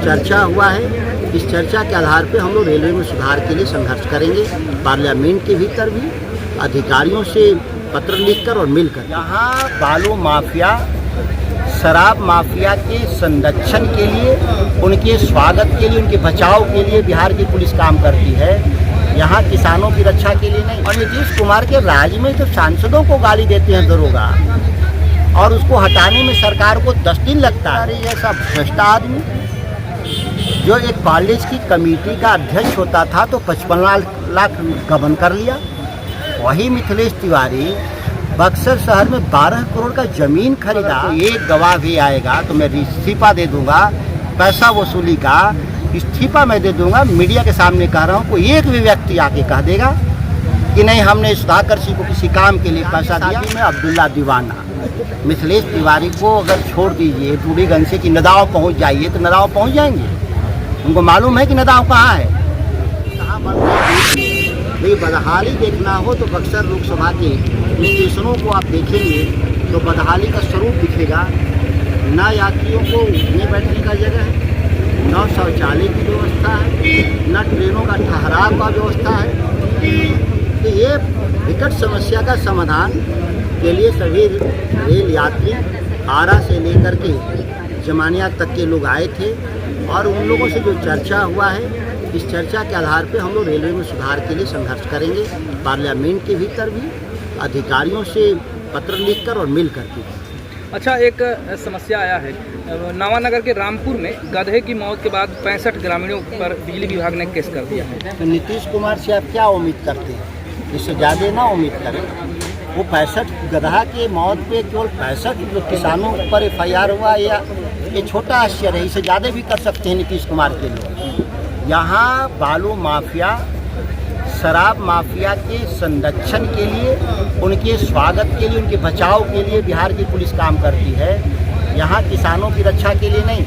चर्चा हुआ है, इस चर्चा के आधार पे हम लोग रेलवे में सुधार के लिए संघर्ष करेंगे। पार्लियामेंट के भीतर भी अधिकारियों से पत्र लिखकर और मिलकर। यहाँ बालू माफिया, शराब माफिया के संरक्षण के लिए, उनके स्वागत के लिए, उनके बचाव के लिए बिहार की पुलिस काम करती है, यहाँ किसानों की रक्षा के लिए नहीं। और नीतीश कुमार के राज में जो सांसदों को गाली देते हैं दरोगा, और उसको हटाने में सरकार को 10 दिन लगता है। अरे ऐसा भ्रष्ट आदमी जो एक कॉलेज की कमेटी का अध्यक्ष होता था तो 55 लाख गबन कर लिया। वही मिथिलेश तिवारी बक्सर शहर में 12 करोड़ का जमीन खरीदा। तो एक गवाह भी आएगा तो मैं इस्तीफा दे दूंगा, पैसा वसूली का इस्तीफा मैं दे दूंगा। मीडिया के सामने कह रहा हूँ, कोई एक भी व्यक्ति आके कह देगा कि नहीं हमने सुधाकर सिंह को किसी काम के लिए पैसा दिया। में अब्दुल्ला दीवाना, मिथिलेश तिवारी को अगर छोड़ दीजिए टूडीगंज से कि नदाव पहुँच जाइए तो नदाव पहुँच जाएंगे। उनको मालूम है कि नदाव कहाँ है, कहाँ नहीं। बदहाली देखना हो तो बक्सर लोकसभा के स्टेशनों को आप देखेंगे तो बदहाली का स्वरूप दिखेगा। न यात्रियों को उठने बैठने का जगह है, न शौचालय की व्यवस्था है, न ट्रेनों का ठहराव का व्यवस्था है। तो ये विकट समस्या का समाधान के लिए सभी रेल यात्री आरा से लेकर के जमानिया तक के लोग आए थे, और उन लोगों से जो चर्चा हुआ है, इस चर्चा के आधार पे हम लोग रेलवे में सुधार के लिए संघर्ष करेंगे। पार्लियामेंट के भीतर भी अधिकारियों से पत्र लिखकर और मिल करके। अच्छा, एक समस्या आया है नवानगर के रामपुर में गधे की मौत के बाद 65 ग्रामीणों पर बिजली विभाग ने केस कर दिया है। तो नीतीश कुमार से आप क्या उम्मीद करते हैं, इससे ज़्यादा ना उम्मीद करें। वो 65 गधा की मौत पे केवल 65 किसानों पर FIR हुआ, या ये छोटा आश्चर्य है, इससे ज़्यादा भी कर सकते हैं नीतीश कुमार के लोग। यहाँ बालू माफिया, शराब माफिया के संरक्षण के लिए, उनके स्वागत के लिए, उनके बचाव के लिए बिहार की पुलिस काम करती है, यहाँ किसानों की रक्षा के लिए नहीं।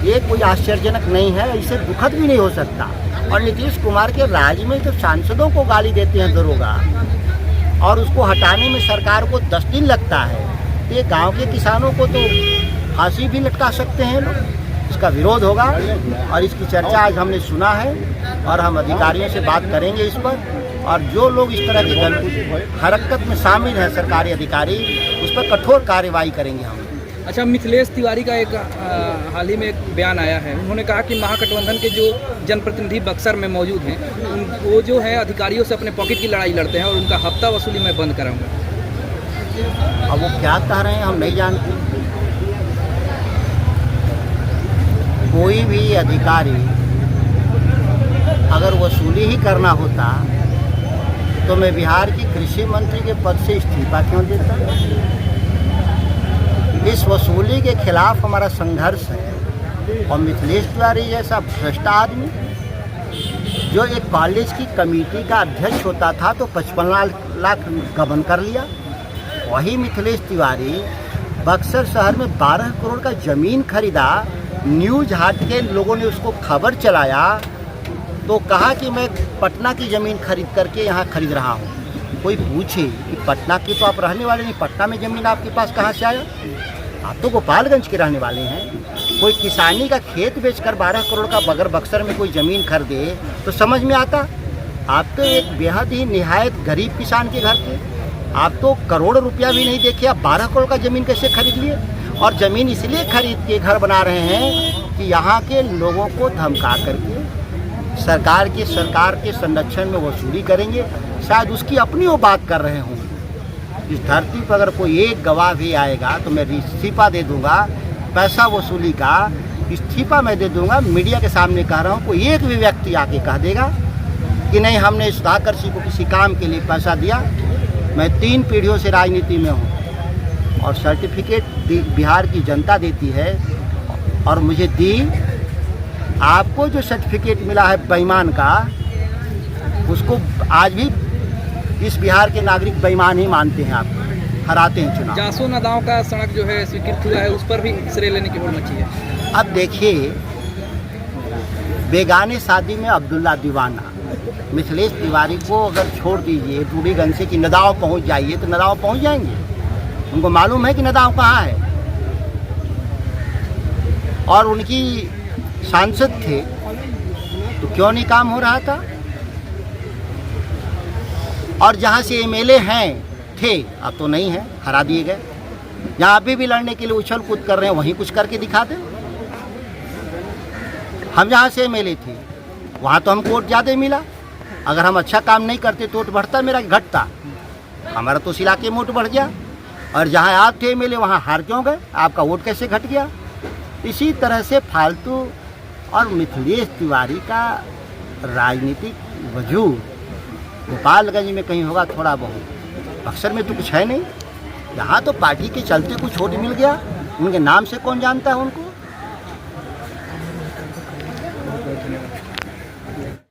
ये कोई आश्चर्यजनक नहीं है, इससे दुखद भी नहीं हो सकता। और नीतीश कुमार के राज में जो सांसदों को गाली देते हैं दरोगा, और उसको हटाने में सरकार को 10 दिन लगता है, तो ये गाँव के किसानों को तो फांसी भी लटका सकते हैं लोग। इसका विरोध होगा, और इसकी चर्चा आज हमने सुना है, और हम अधिकारियों से बात करेंगे इस पर। और जो लोग इस तरह की हरकत में शामिल हैं सरकारी अधिकारी, उस पर कठोर कार्रवाई करेंगे हम। अच्छा, मिथिलेश तिवारी का एक हाल ही में एक बयान आया है। उन्होंने कहा कि महागठबंधन के जो जनप्रतिनिधि बक्सर में मौजूद हैं, वो जो है अधिकारियों से अपने पॉकेट की लड़ाई लड़ते हैं, और उनका हफ्ता वसूली मैं बंद कराऊंगा। अब वो क्या कह रहे हैं हम नहीं जानते। कोई भी अधिकारी अगर वसूली ही करना होता तो मैं बिहार की कृषि मंत्री के पद से इस्तीफा क्यों देता। इस वसूली के खिलाफ हमारा संघर्ष है। और मिथिलेश तिवारी जैसा भ्रष्ट आदमी जो एक कॉलेज की कमेटी का अध्यक्ष होता था तो 55 लाख गबन कर लिया। वही मिथिलेश तिवारी बक्सर शहर में 12 करोड़ का जमीन खरीदा। न्यूज हाट के लोगों ने उसको खबर चलाया तो कहा कि मैं पटना की ज़मीन खरीद करके यहाँ खरीद रहा हूँ। कोई पूछे कि पटना के तो आप रहने वाले नहीं, पटना में ज़मीन आपके पास कहाँ से आया? आप तो गोपालगंज के रहने वाले हैं। कोई किसानी का खेत बेचकर 12 करोड़ का बगर बक्सर में कोई ज़मीन खरीदे तो समझ में आता। आप तो एक बेहद ही निहायत गरीब किसान के घर थे। आप तो करोड़ रुपया भी नहीं देखे, आप 12 करोड़ का ज़मीन कैसे खरीद लिए? और ज़मीन इसलिए खरीद के घर बना रहे हैं कि यहाँ के लोगों को धमका करके सरकार के संरक्षण में वसूली करेंगे। शायद उसकी अपनी वो बात कर रहे हों। इस धरती पर अगर कोई एक गवाह भी आएगा तो मैं इस्तीफा दे दूंगा, पैसा वसूली का इस्तीफा मैं दे दूंगा। मीडिया के सामने कह रहा हूँ, कोई एक भी व्यक्ति आके कह देगा कि नहीं हमने सुधाकर सिंह को किसी काम के लिए पैसा दिया। मैं 3 पीढ़ियों से राजनीति में हूँ, और सर्टिफिकेट बिहार की जनता देती है, और मुझे दी। आपको जो सर्टिफिकेट मिला है बेईमान का, उसको आज भी इस बिहार के नागरिक बेईमान ही मानते हैं, आप हराते हैं चुनाव। जासो नदाव का सड़क जो है स्वीकृत हुआ है, उस पर भी श्रेय लेने की होड़ मची है। अब देखिए, बेगाने शादी में अब्दुल्ला दीवाना, मिथिलेश तिवारी को अगर छोड़ दीजिए टूडीगंज से कि नदाव पहुंच जाइए तो नदाव पहुंच जाएंगे। उनको मालूम है कि नदाव कहाँ है, और उनकी सांसद थे तो क्यों नहीं काम हो रहा था? और जहाँ से एमएलए हैं थे, अब तो नहीं है, हरा दिए गए। जहाँ अभी भी लड़ने के लिए उछल कूद कर रहे हैं, वहीं कुछ करके दिखा दें। हम जहाँ से एमएलए थे वहाँ तो हमको वोट ज़्यादा मिला। अगर हम अच्छा काम नहीं करते तो वोट बढ़ता मेरा, घटता? हमारा तो उस इलाके में वोट बढ़ गया। और जहाँ आप थे एमएलए वहाँ हार क्यों गए? आपका वोट कैसे घट गया? इसी तरह से फालतू और मिथिलेश तिवारी का राजनीतिक वजूद गोपालगंज में कहीं होगा थोड़ा बहुत, बक्सर में तो कुछ है नहीं। यहाँ तो पार्टी के चलते कुछ वोट मिल गया, उनके नाम से कौन जानता है उनको।